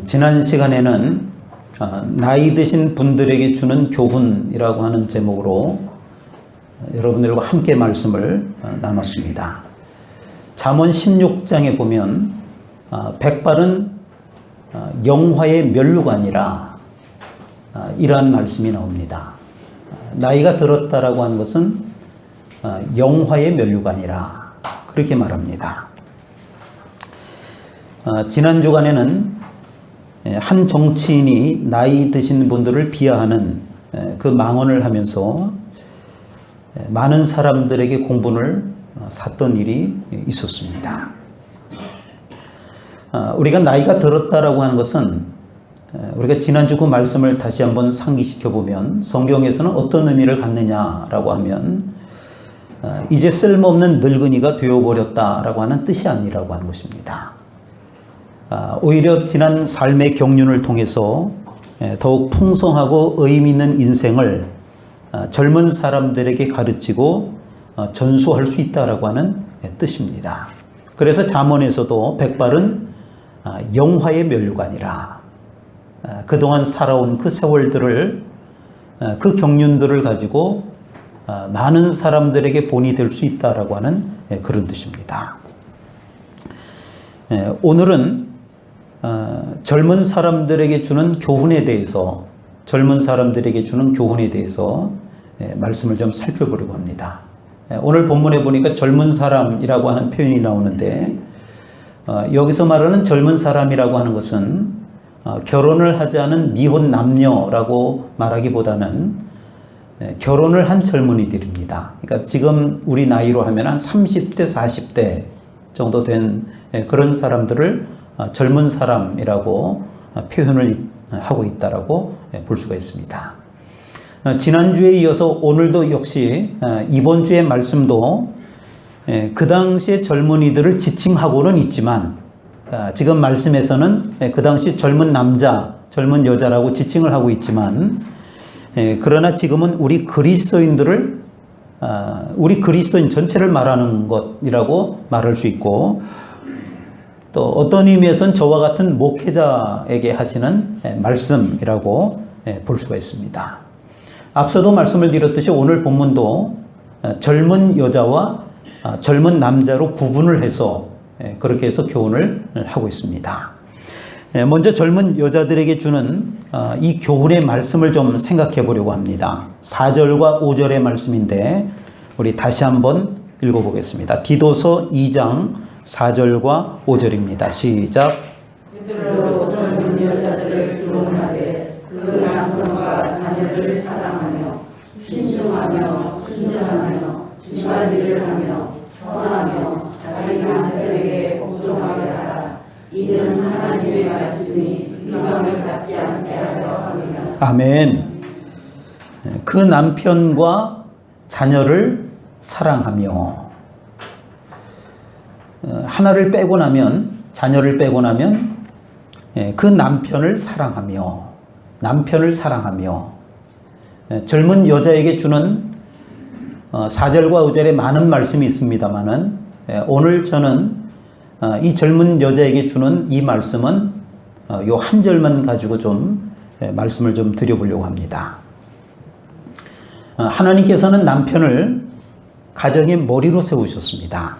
지난 시간에는 나이 드신 분들에게 주는 교훈이라고 하는 제목으로 여러분들과 함께 말씀을 나눴습니다. 잠언 16장에 보면 백발은 영화의 면류관이라 이러한 말씀이 나옵니다. 나이가 들었다라고 하는 것은 영화의 면류관이라 그렇게 말합니다. 지난 주간에는 한 정치인이 나이 드신 분들을 비하하는 그 망언을 하면서 많은 사람들에게 공분을 샀던 일이 있었습니다. 우리가 나이가 들었다라고 하는 것은 우리가 지난주 그 말씀을 다시 한번 상기시켜 보면 성경에서는 어떤 의미를 갖느냐라고 하면 이제 쓸모없는 늙은이가 되어버렸다라고 하는 뜻이 아니라고 하는 것입니다. 오히려 지난 삶의 경륜을 통해서 더욱 풍성하고 의미 있는 인생을 젊은 사람들에게 가르치고 전수할 수 있다라고 하는 뜻입니다. 그래서 잠언에서도 백발은 영화의 면류관이라 그동안 살아온 그 세월들을 그 경륜들을 가지고 많은 사람들에게 본이 될 수 있다라고 하는 그런 뜻입니다. 오늘은 젊은 사람들에게 주는 교훈에 대해서 말씀을 좀 살펴보려고 합니다. 오늘 본문에 보니까 젊은 사람이라고 하는 표현이 나오는데 여기서 말하는 젊은 사람이라고 하는 것은 결혼을 하지 않은 미혼 남녀라고 말하기보다는 결혼을 한 젊은이들입니다. 그러니까 지금 우리 나이로 하면 한 30대, 40대 정도 된 그런 사람들을 젊은 사람이라고 표현을 하고 있다라고 볼 수가 있습니다. 지난주에 이어서 오늘도 역시 이번 주의 말씀도 그 당시의 젊은이들을 지칭하고는 있지만 지금 말씀에서는 그 당시 젊은 남자, 젊은 여자라고 지칭을 하고 있지만 그러나 지금은 우리 그리스도인 전체를 말하는 것이라고 말할 수 있고 또 어떤 의미에서는 저와 같은 목회자에게 하시는 말씀이라고 볼 수가 있습니다. 앞서도 말씀을 드렸듯이 오늘 본문도 젊은 여자와 젊은 남자로 구분을 해서 그렇게 해서 교훈을 하고 있습니다. 먼저 젊은 여자들에게 주는 이 교훈의 말씀을 좀 생각해 보려고 합니다. 4절과 5절의 말씀인데 우리 다시 한번 읽어보겠습니다. 디도서 2장 4절과 5절입니다. 시작. 그들로 젊은 여자들을 교훈하되 그 남편과 자녀를 사랑하며 신중하며 순전하며 집안일을 하며 선하며 자기 남편에게 복종하게 하라. 이는 하나님의 말씀이 비방을 받지 않게 하려 함이라. 아멘. 그 남편과 자녀를 사랑하며 하나를 빼고 나면 자녀를 빼고 나면 그 남편을 사랑하며 젊은 여자에게 주는 4절과 5절에 많은 말씀이 있습니다만은 오늘 저는 이 젊은 여자에게 주는 이 말씀은 요 한 절만 가지고 좀 말씀을 좀 드려보려고 합니다. 하나님께서는 남편을 가정의 머리로 세우셨습니다.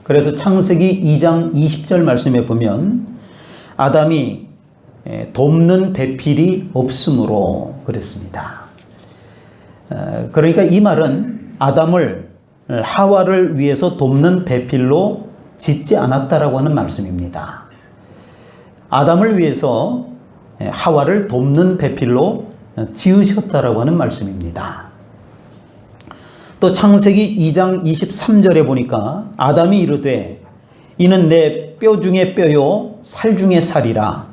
그래서 창세기 2장 20절 말씀에 보면 아담이 돕는 배필이 없으므로 그랬습니다. 그러니까 이 말은 아담을 하와를 위해서 돕는 배필로 짓지 않았다라고 하는 말씀입니다. 아담을 위해서 하와를 돕는 배필로 지으셨다라고 하는 말씀입니다. 또 창세기 2장 23절에 보니까 아담이 이르되 이는 내 뼈 중에 뼈요 살 중에 살이라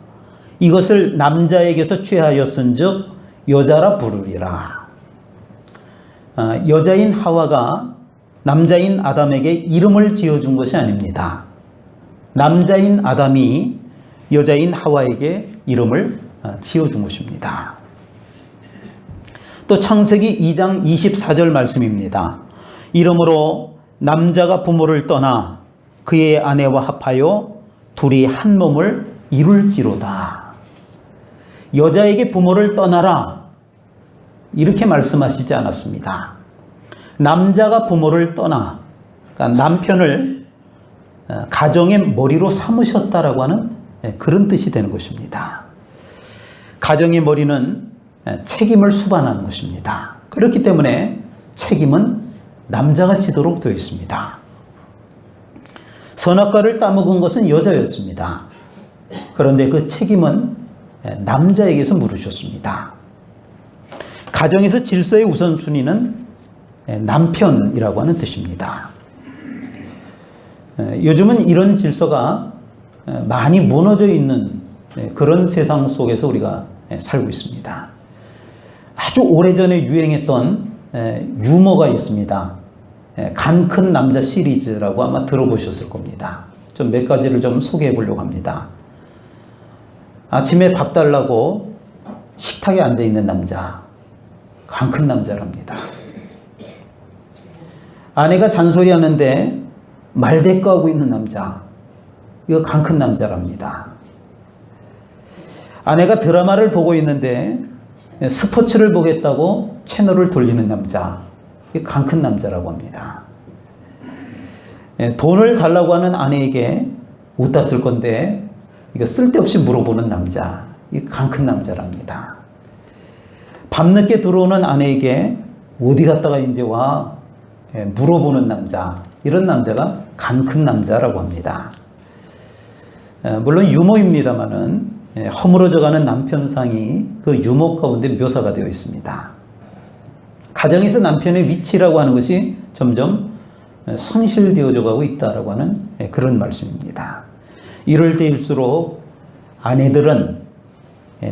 이것을 남자에게서 취하였은즉 여자라 부르리라. 여자인 하와가 남자인 아담에게 이름을 지어준 것이 아닙니다. 남자인 아담이 여자인 하와에게 이름을 지어준 것입니다. 또 창세기 2장 24절 말씀입니다. 이러므로 남자가 부모를 떠나 그의 아내와 합하여 둘이 한 몸을 이룰지로다. 여자에게 부모를 떠나라. 이렇게 말씀하시지 않았습니다. 남자가 부모를 떠나, 그러니까 남편을 가정의 머리로 삼으셨다라고 하는 그런 뜻이 되는 것입니다. 가정의 머리는 책임을 수반하는 것입니다. 그렇기 때문에 책임은 남자가 지도록 되어 있습니다. 선악과를 따먹은 것은 여자였습니다. 그런데 그 책임은 남자에게서 물으셨습니다. 가정에서 질서의 우선순위는 남편이라고 하는 뜻입니다. 요즘은 이런 질서가 많이 무너져 있는 그런 세상 속에서 우리가 살고 있습니다. 아주 오래전에 유행했던 유머가 있습니다. 간 큰 남자 시리즈라고 아마 들어보셨을 겁니다. 좀 몇 가지를 좀 소개해 보려고 합니다. 아침에 밥 달라고 식탁에 앉아 있는 남자, 간 큰 남자랍니다. 아내가 잔소리하는데 말대꾸하고 있는 남자, 이거 간 큰 남자랍니다. 아내가 드라마를 보고 있는데 스포츠를 보겠다고 채널을 돌리는 남자, 이게 간 큰 남자라고 합니다. 돈을 달라고 하는 아내에게 웃다 쓸 건데 이거 쓸데없이 물어보는 남자, 이게 간 큰 남자랍니다. 밤늦게 들어오는 아내에게 어디 갔다가 이제 와 물어보는 남자, 이런 남자가 간 큰 남자라고 합니다. 물론 유머입니다만은 허물어져가는 남편상이 그 유머 가운데 묘사가 되어 있습니다. 가정에서 남편의 위치라고 하는 것이 점점 상실되어져 가고 있다라고 하는 그런 말씀입니다. 이럴 때일수록 아내들은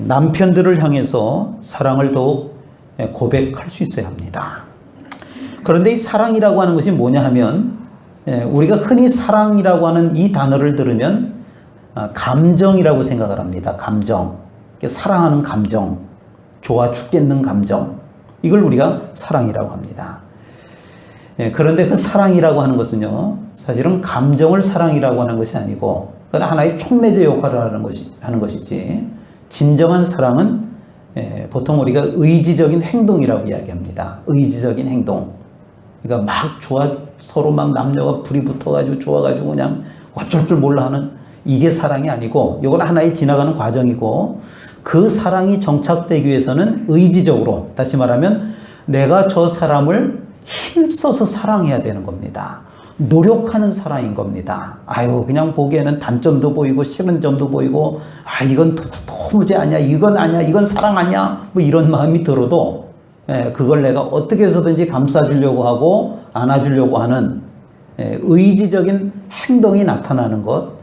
남편들을 향해서 사랑을 더욱 고백할 수 있어야 합니다. 그런데 이 사랑이라고 하는 것이 뭐냐 하면 우리가 흔히 사랑이라고 하는 이 단어를 들으면 감정이라고 생각을 합니다. 감정. 사랑하는 감정. 좋아 죽겠는 감정. 이걸 우리가 사랑이라고 합니다. 그런데 그 사랑이라고 하는 것은요, 사실은 감정을 사랑이라고 하는 것이 아니고, 그건 하나의 촉매제 역할을 하는 것이지, 진정한 사랑은 보통 우리가 의지적인 행동이라고 이야기합니다. 의지적인 행동. 그러니까 서로 막 남녀가 불이 붙어가지고 좋아가지고 그냥 어쩔 줄 몰라 하는 이게 사랑이 아니고, 이건 하나의 지나가는 과정이고, 그 사랑이 정착되기 위해서는 의지적으로, 다시 말하면 내가 저 사람을 힘써서 사랑해야 되는 겁니다. 노력하는 사랑인 겁니다. 그냥 보기에는 단점도 보이고 싫은 점도 보이고, 이건 도무지 아니야, 이건 아니야, 이건 사랑 아니야, 뭐 이런 마음이 들어도 그걸 내가 어떻게 해서든지 감싸주려고 하고 안아주려고 하는 의지적인 행동이 나타나는 것,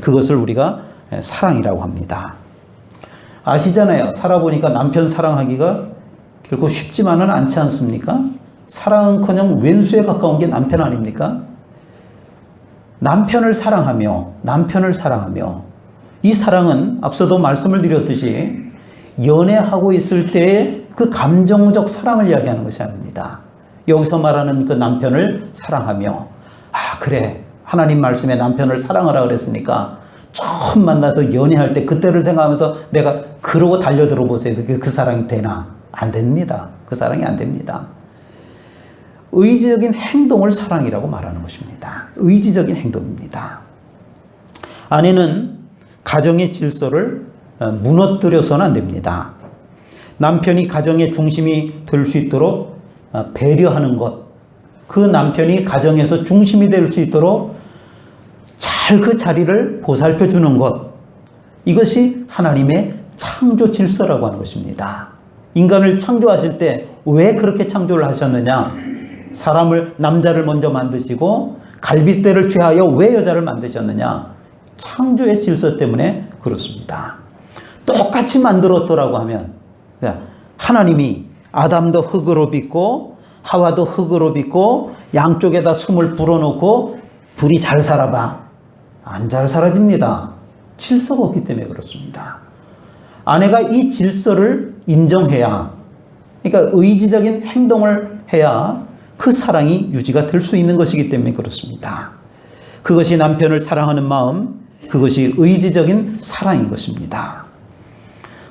그것을 우리가 사랑이라고 합니다. 아시잖아요. 살아보니까 남편 사랑하기가 결코 쉽지만은 않지 않습니까? 사랑은커녕 왼수에 가까운 게 남편 아닙니까? 남편을 사랑하며 이 사랑은 앞서도 말씀을 드렸듯이 연애하고 있을 때의 그 감정적 사랑을 이야기하는 것이 아닙니다. 여기서 말하는 그 남편을 사랑하며, 그래, 하나님 말씀에 남편을 사랑하라 그랬으니까 처음 만나서 연애할 때 그때를 생각하면서 내가 그러고 달려들어 보세요. 그 사랑이 되나? 안 됩니다. 그 사랑이 안 됩니다. 의지적인 행동을 사랑이라고 말하는 것입니다. 의지적인 행동입니다. 아내는 가정의 질서를 무너뜨려서는 안 됩니다. 남편이 가정의 중심이 될 수 있도록 배려하는 것, 그 남편이 가정에서 중심이 될 수 있도록 잘 그 자리를 보살펴 주는 것, 이것이 하나님의 창조 질서라고 하는 것입니다. 인간을 창조하실 때 왜 그렇게 창조를 하셨느냐? 남자를 먼저 만드시고 갈빗대를 취하여 왜 여자를 만드셨느냐? 창조의 질서 때문에 그렇습니다. 똑같이 만들었더라고 하면, 하나님이 아담도 흙으로 빚고 하와도 흙으로 빚고 양쪽에다 숨을 불어넣고 둘이 잘 살아봐. 안 잘 살아집니다. 질서가 없기 때문에 그렇습니다. 아내가 이 질서를 인정해야, 그러니까 의지적인 행동을 해야 그 사랑이 유지가 될 수 있는 것이기 때문에 그렇습니다. 그것이 남편을 사랑하는 마음, 그것이 의지적인 사랑인 것입니다.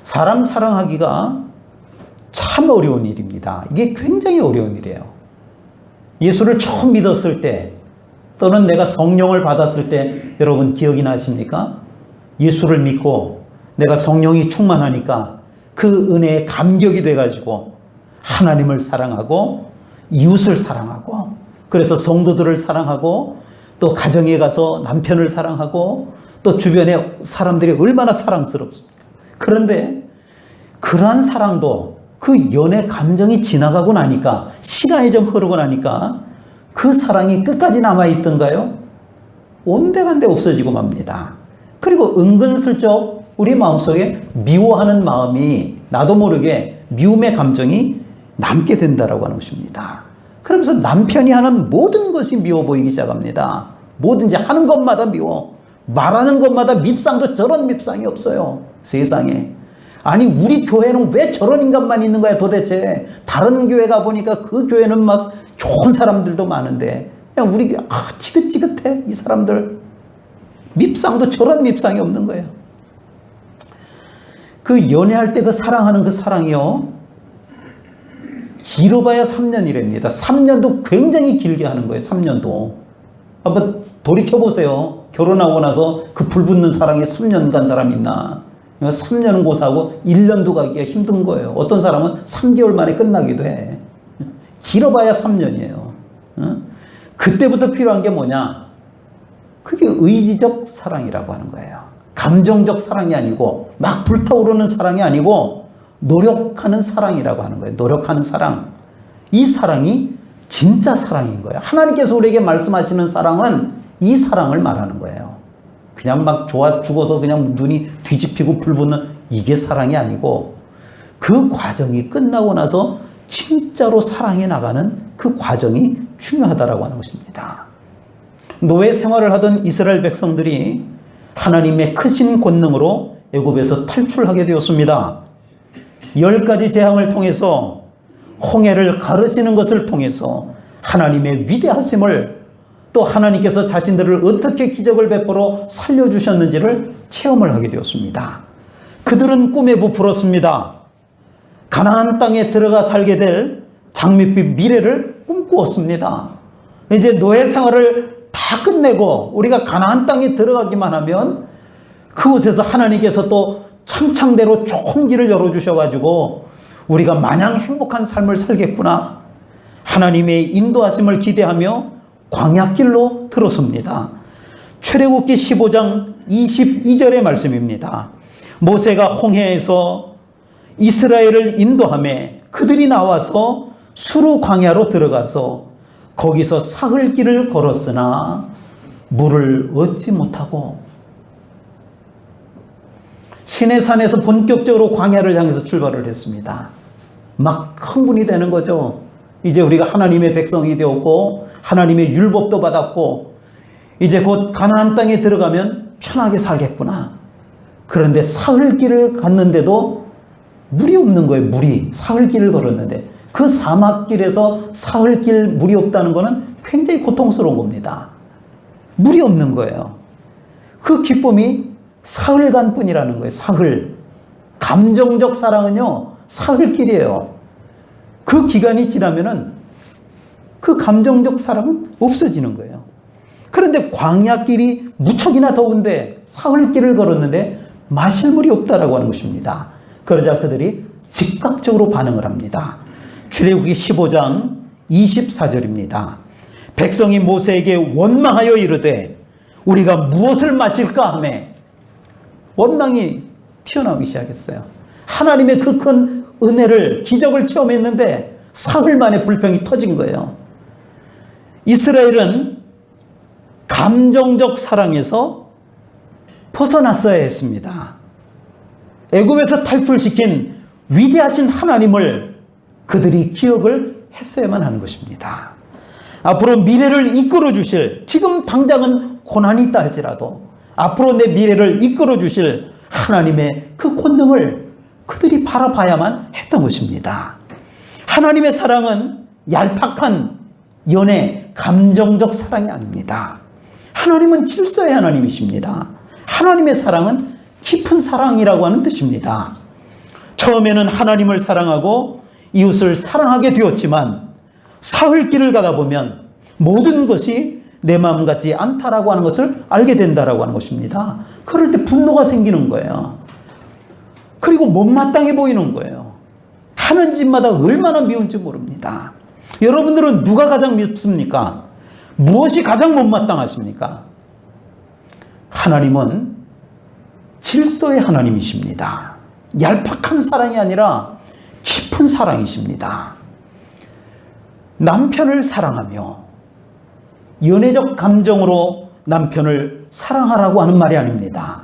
사람 사랑하기가 참 어려운 일입니다. 이게 굉장히 어려운 일이에요. 예수를 처음 믿었을 때 또는 내가 성령을 받았을 때 여러분 기억이 나십니까? 예수를 믿고 내가 성령이 충만하니까 그 은혜에 감격이 돼가지고 하나님을 사랑하고 이웃을 사랑하고 그래서 성도들을 사랑하고 또 가정에 가서 남편을 사랑하고 또 주변에 사람들이 얼마나 사랑스럽습니까? 그런데 그러한 사랑도 그 연애 감정이 지나가고 나니까 시간이 좀 흐르고 나니까 그 사랑이 끝까지 남아있던가요? 온데간데 없어지고 맙니다. 그리고 은근슬쩍 우리 마음속에 미워하는 마음이 나도 모르게 미움의 감정이 남게 된다라고 하는 것입니다. 그러면서 남편이 하는 모든 것이 미워 보이기 시작합니다. 뭐든지 하는 것마다 미워. 말하는 것마다 밉상도 저런 밉상이 없어요. 세상에. 아니 우리 교회는 왜 저런 인간만 있는 거야 도대체. 다른 교회 가보니까 그 교회는 막 좋은 사람들도 많은데 그냥 우리 교회 지긋지긋해 이 사람들. 밉상도 저런 밉상이 없는 거예요. 그 연애할 때 그 사랑하는 그 사랑이요. 길어봐야 3년이랍니다. 3년도 굉장히 길게 하는 거예요. 3년도. 한번 돌이켜보세요. 결혼하고 나서 그 불붙는 사랑이 3년 간 사람 있나. 3년은 고사하고 1년도 가기가 힘든 거예요. 어떤 사람은 3개월 만에 끝나기도 해. 길어봐야 3년이에요. 그때부터 필요한 게 뭐냐. 그게 의지적 사랑이라고 하는 거예요. 감정적 사랑이 아니고 막 불타오르는 사랑이 아니고 노력하는 사랑이라고 하는 거예요. 노력하는 사랑. 이 사랑이 진짜 사랑인 거예요. 하나님께서 우리에게 말씀하시는 사랑은 이 사랑을 말하는 거예요. 그냥 막 좋아 죽어서 그냥 눈이 뒤집히고 불붙는 이게 사랑이 아니고 그 과정이 끝나고 나서 진짜로 사랑해 나가는 그 과정이 중요하다라고 하는 것입니다. 노예 생활을 하던 이스라엘 백성들이 하나님의 크신 권능으로 애굽에서 탈출하게 되었습니다. 10가지 재앙을 통해서 홍해를 가르시는 것을 통해서 하나님의 위대하심을 또 하나님께서 자신들을 어떻게 기적을 베풀어 살려주셨는지를 체험을 하게 되었습니다. 그들은 꿈에 부풀었습니다. 가나안 땅에 들어가 살게 될 장밋빛 미래를 꿈꾸었습니다. 이제 노예 생활을 다 끝내고 우리가 가나안 땅에 들어가기만 하면 그곳에서 하나님께서 또 창창대로 좋은 길을 열어주셔가지고 우리가 마냥 행복한 삶을 살겠구나. 하나님의 인도하심을 기대하며 광야길로 들어섭니다. 출애굽기 15장 22절의 말씀입니다. 모세가 홍해에서 이스라엘을 인도하며 그들이 나와서 수르 광야로 들어가서 거기서 사흘 길을 걸었으나 물을 얻지 못하고 시내산에서 본격적으로 광야를 향해서 출발을 했습니다. 막 흥분이 되는 거죠. 이제 우리가 하나님의 백성이 되었고 하나님의 율법도 받았고 이제 곧 가나안 땅에 들어가면 편하게 살겠구나. 그런데 사흘 길을 갔는데도 물이 없는 거예요. 물이. 사흘 길을 걸었는데 그 사막길에서 사흘 길 물이 없다는 것은 굉장히 고통스러운 겁니다. 물이 없는 거예요. 그 기쁨이 사흘간 뿐이라는 거예요. 사흘. 감정적 사랑은요, 사흘 길이에요. 그 기간이 지나면은 그 감정적 사랑은 없어지는 거예요. 그런데 광야길이 무척이나 더운데 사흘 길을 걸었는데 마실 물이 없다라고 하는 것입니다. 그러자 그들이 즉각적으로 반응을 합니다. 출애굽기 15장 24절입니다. 백성이 모세에게 원망하여 이르되 우리가 무엇을 마실까 하며 원망이 튀어나오기 시작했어요. 하나님의 그 큰 은혜를 기적을 체험했는데 사흘 만에 불평이 터진 거예요. 이스라엘은 감정적 사랑에서 벗어났어야 했습니다. 애굽에서 탈출시킨 위대하신 하나님을 그들이 기억을 했어야만 하는 것입니다. 앞으로 미래를 이끌어 주실, 지금 당장은 고난이 있다 할지라도 앞으로 내 미래를 이끌어 주실 하나님의 그 권능을 그들이 바라봐야만 했던 것입니다. 하나님의 사랑은 얄팍한 연애, 감정적 사랑이 아닙니다. 하나님은 질서의 하나님이십니다. 하나님의 사랑은 깊은 사랑이라고 하는 뜻입니다. 처음에는 하나님을 사랑하고 이웃을 사랑하게 되었지만 사흘 길을 가다 보면 모든 것이 내 마음 같지 않다라고 하는 것을 알게 된다라고 하는 것입니다. 그럴 때 분노가 생기는 거예요. 그리고 못마땅해 보이는 거예요. 하는 짓마다 얼마나 미운지 모릅니다. 여러분들은 누가 가장 밉습니까? 무엇이 가장 못마땅하십니까? 하나님은 질서의 하나님이십니다. 얄팍한 사랑이 아니라 깊은 사랑이십니다. 남편을 사랑하며 연애적 감정으로 남편을 사랑하라고 하는 말이 아닙니다.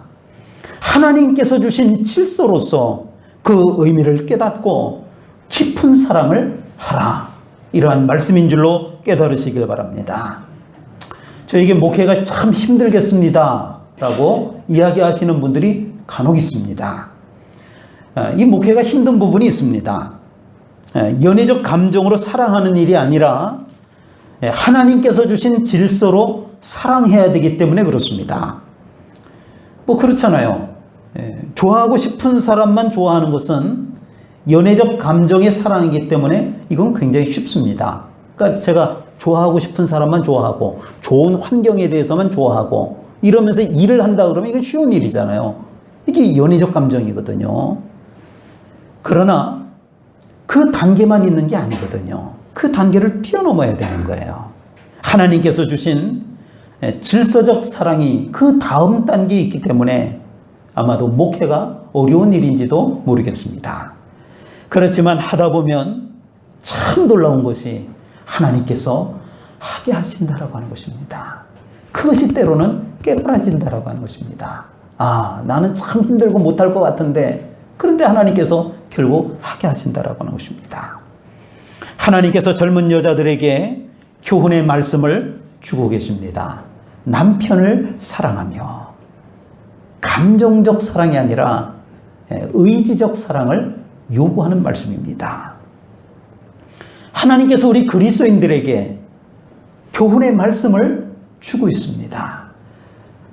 하나님께서 주신 질서로서 그 의미를 깨닫고 깊은 사랑을 하라. 이러한 말씀인 줄로 깨달으시길 바랍니다. 저에게 목회가 참 힘들겠습니다 라고 이야기하시는 분들이 간혹 있습니다. 이 목회가 힘든 부분이 있습니다. 연애적 감정으로 사랑하는 일이 아니라 하나님께서 주신 질서로 사랑해야 되기 때문에 그렇습니다. 뭐 그렇잖아요. 좋아하고 싶은 사람만 좋아하는 것은 연애적 감정의 사랑이기 때문에 이건 굉장히 쉽습니다. 그러니까 제가 좋아하고 싶은 사람만 좋아하고 좋은 환경에 대해서만 좋아하고 이러면서 일을 한다 그러면 이건 쉬운 일이잖아요. 이게 연애적 감정이거든요. 그러나 그 단계만 있는 게 아니거든요. 그 단계를 뛰어넘어야 되는 거예요. 하나님께서 주신 질서적 사랑이 그 다음 단계에 있기 때문에 아마도 목회가 어려운 일인지도 모르겠습니다. 그렇지만 하다 보면 참 놀라운 것이 하나님께서 하게 하신다라고 하는 것입니다. 그것이 때로는 깨달아진다라고 하는 것입니다. 아, 나는 참 힘들고 못할 것 같은데 그런데 하나님께서 결국 하게 하신다라고 하는 것입니다. 하나님께서 젊은 여자들에게 교훈의 말씀을 주고 계십니다. 남편을 사랑하며 감정적 사랑이 아니라 의지적 사랑을 요구하는 말씀입니다. 하나님께서 우리 그리스도인들에게 교훈의 말씀을 주고 있습니다.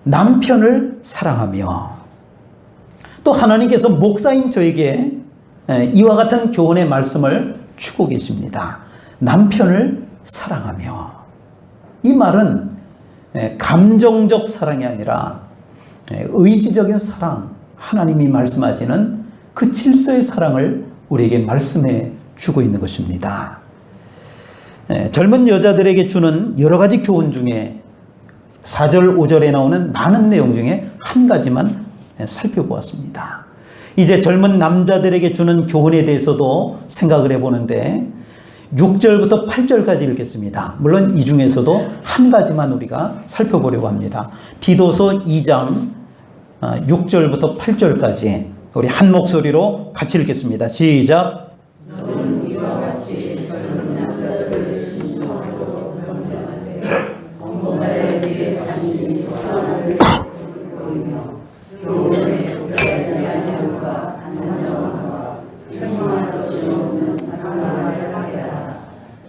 남편을 사랑하며 또 하나님께서 목사인 저에게 이와 같은 교훈의 말씀을 주고 계십니다. 남편을 사랑하며 이 말은 감정적 사랑이 아니라 의지적인 사랑, 하나님이 말씀하시는 그 질서의 사랑을 우리에게 말씀해 주고 있는 것입니다. 젊은 여자들에게 주는 여러 가지 교훈 중에 4절, 5절에 나오는 많은 내용 중에 한 가지만 살펴보았습니다. 이제 젊은 남자들에게 주는 교훈에 대해서도 생각을 해보는데 6절부터 8절까지 읽겠습니다. 물론 이 중에서도 한 가지만 우리가 살펴보려고 합니다. 디도서 2장 6절부터 8절까지 우리 한 목소리로 같이 읽겠습니다. 시작. 너는 이와 같이 젊은 남자들을 신중하고 변명하되 공사에 대해 자신이 소산을 보이며 교훈에 우려하지 아니함과 단정함과 책망할 것이 없는 말을 하게 하라.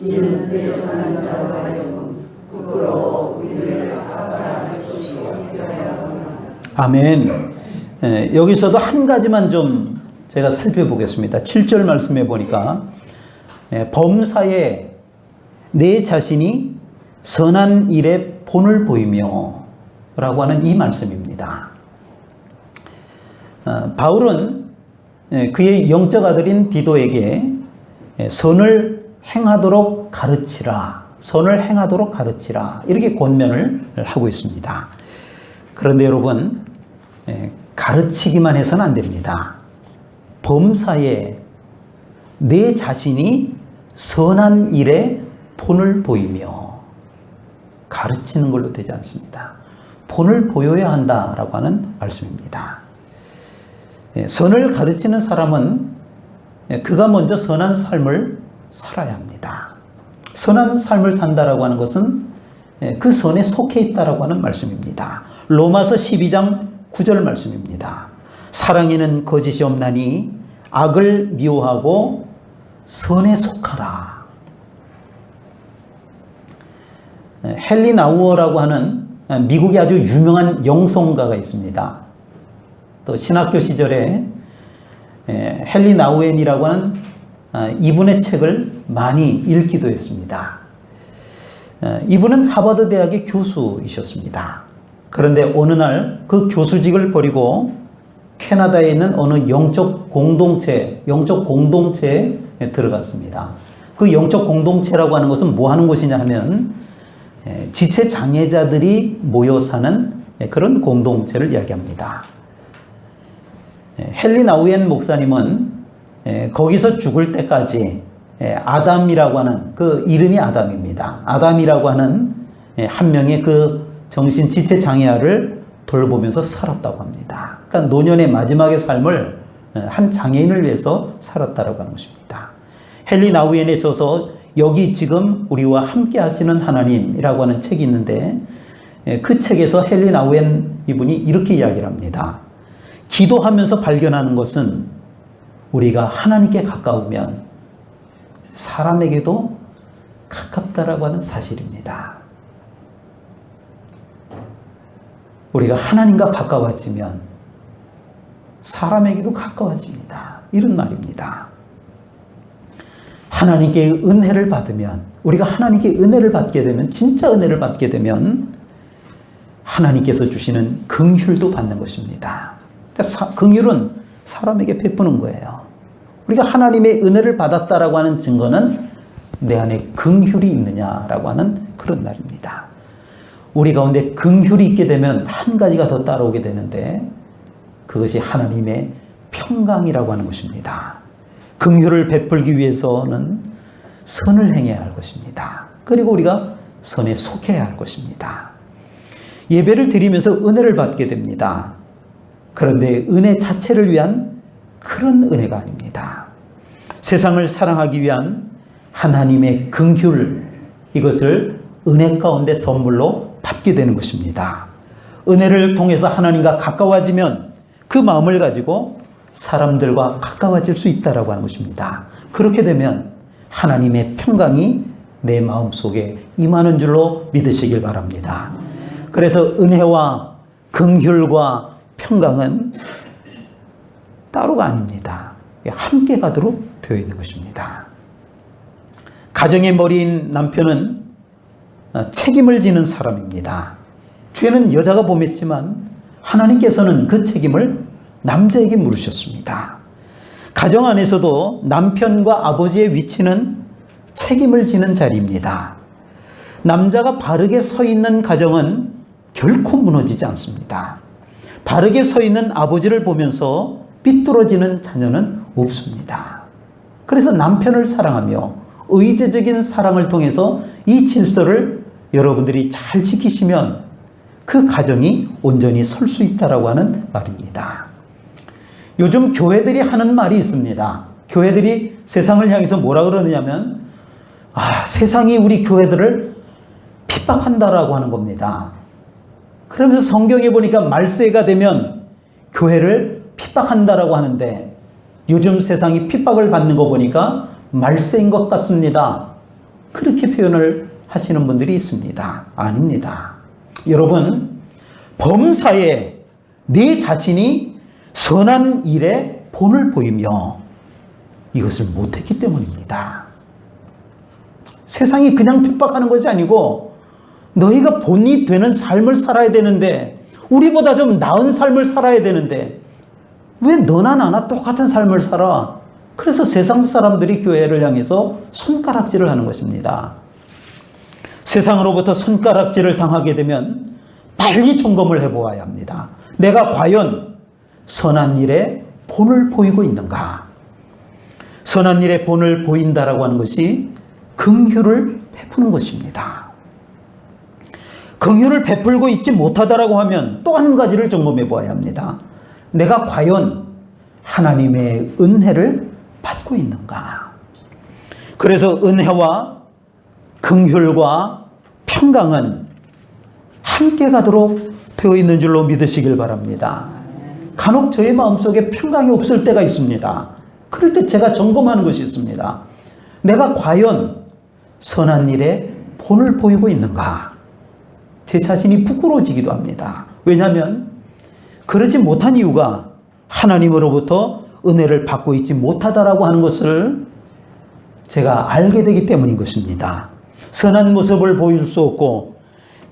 이는 대적하는 자로 하여금 부끄러워 우리를 아파할 것이 없게 하여. 아멘. 여기서도 한 가지만 좀 제가 살펴보겠습니다. 7절 말씀해 보니까 범사에 내 자신이 선한 일에 본을 보이며 라고 하는 이 말씀입니다. 바울은 그의 영적 아들인 디도에게 선을 행하도록 가르치라, 선을 행하도록 가르치라 이렇게 권면을 하고 있습니다. 그런데 여러분 가르치기만 해서는 안 됩니다. 범사에 내 자신이 선한 일에 본을 보이며 가르치는 걸로 되지 않습니다. 본을 보여야 한다라고 하는 말씀입니다. 선을 가르치는 사람은 그가 먼저 선한 삶을 살아야 합니다. 선한 삶을 산다라고 하는 것은 그 선에 속해 있다라고 하는 말씀입니다. 로마서 12장 9절 말씀입니다. 사랑에는 거짓이 없나니 악을 미워하고 선에 속하라. 헨리 나우어라고 하는 미국의 아주 유명한 영성가가 있습니다. 또 신학교 시절에 헨리 나우엔이라고 하는 이분의 책을 많이 읽기도 했습니다. 이분은 하버드 대학의 교수이셨습니다. 그런데 어느 날 그 교수직을 버리고 캐나다에 있는 어느 영적 공동체에 들어갔습니다. 그 영적 공동체라고 하는 것은 뭐 하는 곳이냐 하면 지체 장애자들이 모여 사는 그런 공동체를 이야기합니다. 헨리 나우엔 목사님은 거기서 죽을 때까지 아담이라고 하는 그 이름이 아담입니다. 아담이라고 하는 한 명의 그 정신 지체 장애아를 돌보면서 살았다고 합니다. 그러니까 노년의 마지막의 삶을 한 장애인을 위해서 살았다라고 하는 것입니다. 헨리 나우엔에 저서 여기 지금 우리와 함께 하시는 하나님이라고 하는 책이 있는데 그 책에서 헨리 나우엔 이분이 이렇게 이야기를 합니다. 기도하면서 발견하는 것은 우리가 하나님께 가까우면 사람에게도 가깝다라고 하는 사실입니다. 우리가 하나님과 가까워지면 사람에게도 가까워집니다. 이런 말입니다. 하나님께 은혜를 받으면, 우리가 하나님께 은혜를 받게 되면, 진짜 은혜를 받게 되면 하나님께서 주시는 긍휼도 받는 것입니다. 그러니까 긍휼은 사람에게 베푸는 거예요. 우리가 하나님의 은혜를 받았다라고 하는 증거는 내 안에 긍휼이 있느냐라고 하는 그런 말입니다. 우리 가운데 긍휼이 있게 되면 한 가지가 더 따라오게 되는데 그것이 하나님의 평강이라고 하는 것입니다. 긍휼을 베풀기 위해서는 선을 행해야 할 것입니다. 그리고 우리가 선에 속해야 할 것입니다. 예배를 드리면서 은혜를 받게 됩니다. 그런데 은혜 자체를 위한 그런 은혜가 아닙니다. 세상을 사랑하기 위한 하나님의 긍휼, 이것을 은혜 가운데 선물로 받게 되는 것입니다. 은혜를 통해서 하나님과 가까워지면 그 마음을 가지고 사람들과 가까워질 수 있다라고 하는 것입니다. 그렇게 되면 하나님의 평강이 내 마음속에 임하는 줄로 믿으시길 바랍니다. 그래서 은혜와 긍휼과 평강은 따로가 아닙니다. 함께 가도록 되어 있는 것입니다. 가정의 머리인 남편은 책임을 지는 사람입니다. 죄는 여자가 범했지만 하나님께서는 그 책임을 남자에게 물으셨습니다. 가정 안에서도 남편과 아버지의 위치는 책임을 지는 자리입니다. 남자가 바르게 서 있는 가정은 결코 무너지지 않습니다. 바르게 서 있는 아버지를 보면서 삐뚤어지는 자녀는 없습니다. 그래서 남편을 사랑하며 의지적인 사랑을 통해서 이 질서를 여러분들이 잘 지키시면 그 가정이 온전히 설 수 있다라고 하는 말입니다. 요즘 교회들이 하는 말이 있습니다. 교회들이 세상을 향해서 뭐라 그러느냐면 세상이 우리 교회들을 핍박한다라고 하는 겁니다. 그러면서 성경에 보니까 말세가 되면 교회를 핍박한다라고 하는데 요즘 세상이 핍박을 받는 거 보니까 말세인 것 같습니다. 그렇게 표현을 하시는 분들이 있습니다. 아닙니다. 여러분, 범사에 내 자신이 선한 일에 본을 보이며 이것을 못했기 때문입니다. 세상이 그냥 핍박하는 것이 아니고 너희가 본이 되는 삶을 살아야 되는데, 우리보다 좀 나은 삶을 살아야 되는데 왜 너나 나나 똑같은 삶을 살아? 그래서 세상 사람들이 교회를 향해서 손가락질을 하는 것입니다. 세상으로부터 손가락질을 당하게 되면 빨리 점검을 해보아야 합니다. 내가 과연 선한 일에 본을 보이고 있는가? 선한 일에 본을 보인다라고 하는 것이 긍휼을 베푸는 것입니다. 긍휼을 베풀고 있지 못하다라고 하면 또 한 가지를 점검해 보아야 합니다. 내가 과연 하나님의 은혜를 받고 있는가? 그래서 은혜와 긍휼과 평강은 함께 가도록 되어 있는 줄로 믿으시길 바랍니다. 간혹 저의 마음속에 평강이 없을 때가 있습니다. 그럴 때 제가 점검하는 것이 있습니다. 내가 과연 선한 일에 본을 보이고 있는가? 제 자신이 부끄러워지기도 합니다. 왜냐하면 그러지 못한 이유가 하나님으로부터 은혜를 받고 있지 못하다라고 하는 것을 제가 알게 되기 때문인 것입니다. 선한 모습을 보일 수 없고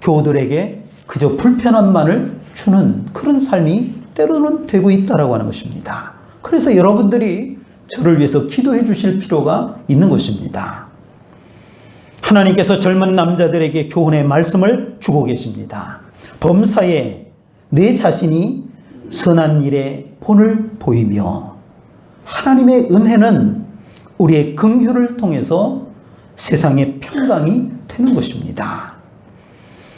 교우들에게 그저 불편함만을 주는 그런 삶이 때로는 되고 있다라고 하는 것입니다. 그래서 여러분들이 저를 위해서 기도해 주실 필요가 있는 것입니다. 하나님께서 젊은 남자들에게 교훈의 말씀을 주고 계십니다. 범사에 내 자신이 선한 일에 본을 보이며 하나님의 은혜는 우리의 긍휼을 통해서 세상의 평강이 되는 것입니다.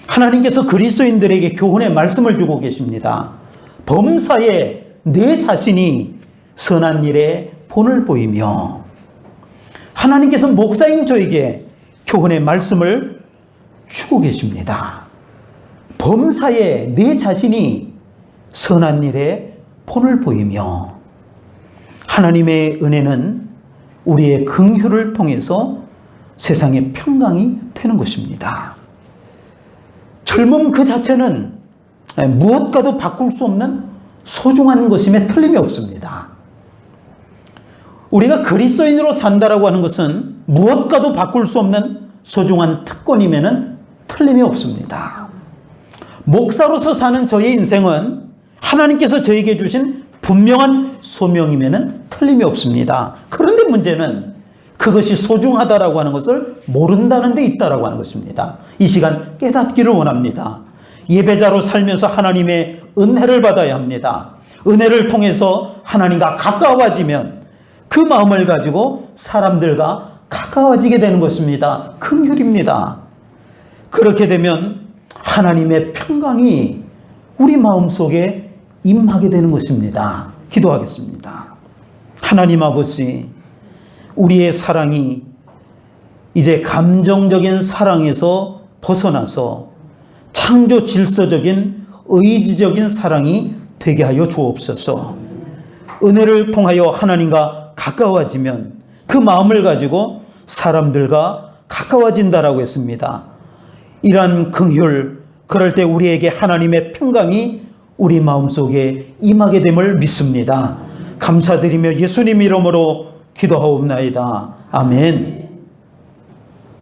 하나님께서 그리스도인들에게 교훈의 말씀을 주고 계십니다. 범사에 내 자신이 선한 일에 본을 보이며 하나님께서 목사인 저에게 교훈의 말씀을 주고 계십니다. 범사에 내 자신이 선한 일에 본을 보이며 하나님의 은혜는 우리의 긍휼을 통해서 세상의 평강이 되는 것입니다. 젊음 그 자체는 무엇과도 바꿀 수 없는 소중한 것임에 틀림이 없습니다. 우리가 그리스도인으로 산다라고 하는 것은 무엇과도 바꿀 수 없는 소중한 특권임에는 틀림이 없습니다. 목사로서 사는 저의 인생은 하나님께서 저에게 주신 분명한 소명임에는 틀림이 없습니다. 그런데 문제는 그것이 소중하다라고 하는 것을 모른다는 데 있다라고 하는 것입니다. 이 시간 깨닫기를 원합니다. 예배자로 살면서 하나님의 은혜를 받아야 합니다. 은혜를 통해서 하나님과 가까워지면 그 마음을 가지고 사람들과 가까워지게 되는 것입니다. 긍휼입니다. 그렇게 되면 하나님의 평강이 우리 마음속에 임하게 되는 것입니다. 기도하겠습니다. 하나님 아버지, 우리의 사랑이 이제 감정적인 사랑에서 벗어나서 창조 질서적인 의지적인 사랑이 되게 하여 주옵소서. 은혜를 통하여 하나님과 가까워지면 그 마음을 가지고 사람들과 가까워진다라고 했습니다. 이러한 긍휼, 그럴 때 우리에게 하나님의 평강이 우리 마음속에 임하게 됨을 믿습니다. 감사드리며 예수님 이름으로 기도하옵나이다. 아멘.